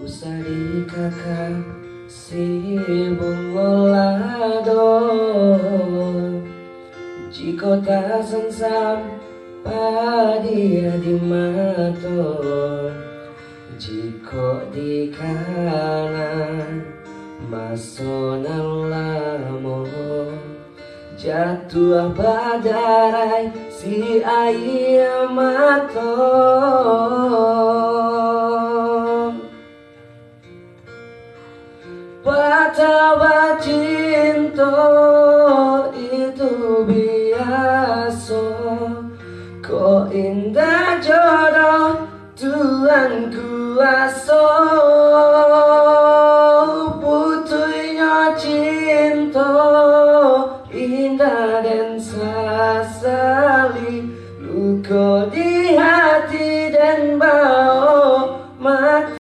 Usah di kakak si bungolador jika tak sensam padia di mator jika di kanan masonan lamo jatuh badarai si ayam mator Patah cinta itu biasa. Kok indah jodoh Tuhanku